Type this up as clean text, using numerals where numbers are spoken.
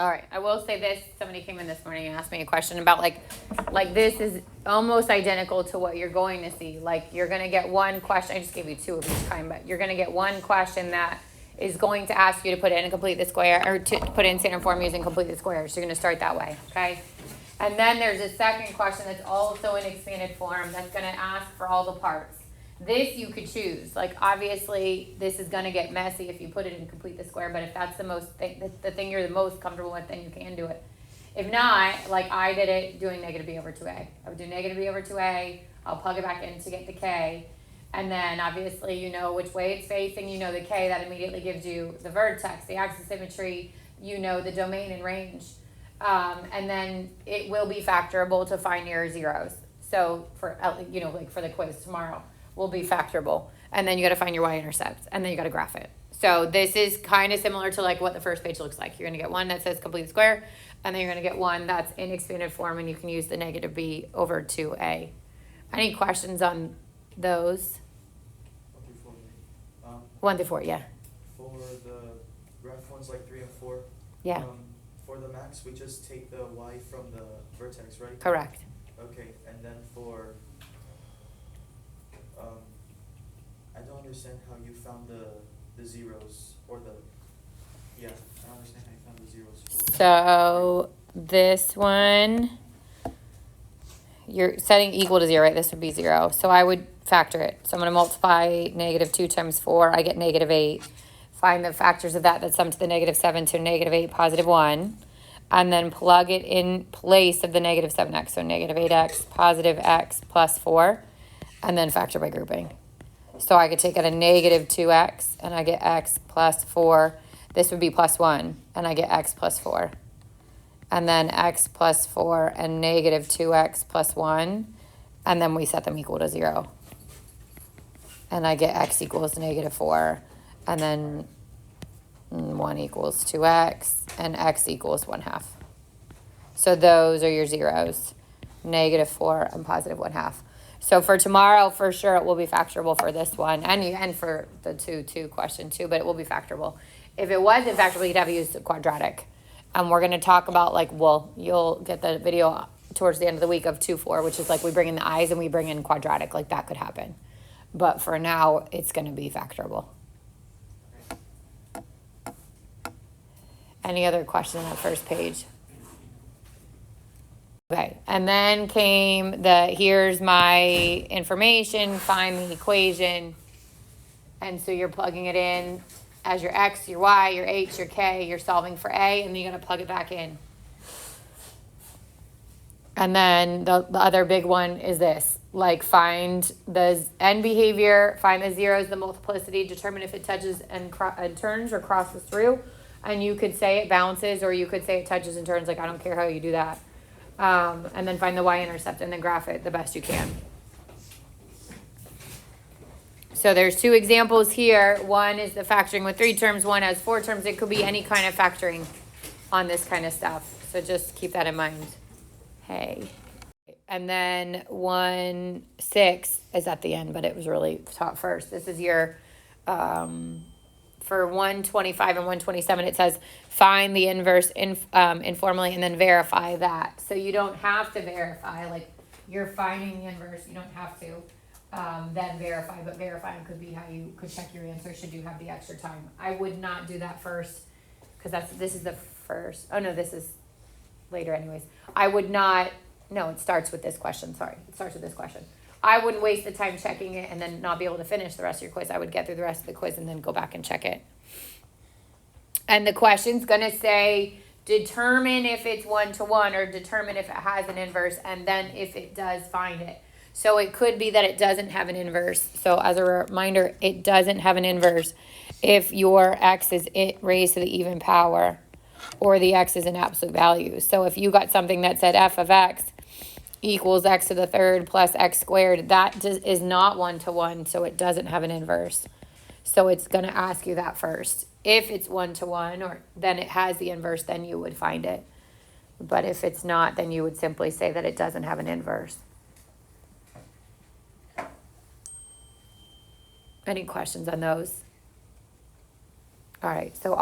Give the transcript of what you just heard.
All right, I will say this, somebody came in this morning and asked me a question about like this is almost identical to what you're going to see. Like you're gonna get one question, I just gave you two of each kind, but you're gonna get one question that is going to ask you to put in and complete the square, or to put in standard form using complete the square. So you're gonna start that way, okay? And then there's a second question that's also in expanded form that's gonna ask for all the parts. This you could choose. Like obviously this is gonna get messy if you put it in complete the square, but if that's the thing you're the most comfortable with, then you can do it. If not, like I did it doing negative b over 2a. I would do negative b over 2a, I'll plug it back in to get the k, and then obviously you know which way it's facing, you know the k, that immediately gives you the vertex, the axis symmetry, you know the domain and range, and then it will be factorable to find your zeros. So for, like for the quiz tomorrow, will be factorable, and then you got to find your y-intercepts, and then you got to graph it. So this is kind of similar to like what the first page looks like. You're going to get one that says complete square, and then you're going to get one that's in expanded form, and you can use the negative b over 2a. Any questions on those? 1 through 4, yeah. For the graph ones like 3 and 4, Yeah. For the max, we just take the y from the vertex, right? Correct. Okay, and then for I don't understand how you found the zeros, or I don't understand how you found the zeros for. So this one, you're setting equal to 0, right? This would be 0. So I would factor it. So I'm going to multiply negative 2 times 4. I get negative 8. Find the factors of that sum to the negative 7 to negative 8, positive 1. And then plug it in place of the negative 7x. So negative 8x, positive x plus 4. And then factor by grouping. So I could take out a negative 2x, and I get x plus 4. This would be plus 1, and I get x plus 4. And then x plus 4 and negative 2x plus 1. And then we set them equal to 0. And I get x equals negative 4. And then 1 equals 2x, and x equals 1/2. So those are your zeros, negative 4 and positive 1/2. So for tomorrow, for sure, it will be factorable for this one, and for the 2 question too, but it will be factorable. If it wasn't factorable, you'd have to use the quadratic. And we're going to talk about you'll get the video towards the end of the week of 2-4, which is like we bring in the i's and we bring in quadratic, like that could happen. But for now, it's going to be factorable. Any other question on that first page? Okay, and then came here's my information, find the equation. And so you're plugging it in as your x, your y, your h, your k, you're solving for a, and then you're gonna plug it back in. And then the other big one is this, like find the end behavior, find the zeros, the multiplicity, determine if it touches and turns or crosses through. And you could say it bounces, or you could say it touches and turns, like I don't care how you do that. And then find the y-intercept and then graph it the best you can. So there's 2 examples here. One is the factoring with 3 terms. One has 4 terms. It could be any kind of factoring on this kind of stuff. So just keep that in mind. Hey. And then 1-6 is at the end, but it was really taught first. This is your... for 125 and 127, it says find the inverse informally and then verify that. So you don't have to verify, like you're finding the inverse, you don't have to then verify, but verifying could be how you could check your answer should you have the extra time. I would not do that first, because this is the first. Oh no, this is later anyways. I would not, no, it starts with this question, sorry. It starts with this question. I wouldn't waste the time checking it and then not be able to finish the rest of your quiz. I would get through the rest of the quiz and then go back and check it. And the question's going to say, determine if it's 1-to-1 or determine if it has an inverse, and then if it does, find it. So it could be that it doesn't have an inverse. So as a reminder, it doesn't have an inverse if your x is raised to the even power or the x is an absolute value. So if you got something that said f of x equals x to the third plus x squared, that is not 1-to-1, so it doesn't have an inverse. So it's going to ask you that first. If it's 1-to-1, or then it has the inverse, then you would find it. But if it's not, then you would simply say that it doesn't have an inverse. Any questions on those? All right, so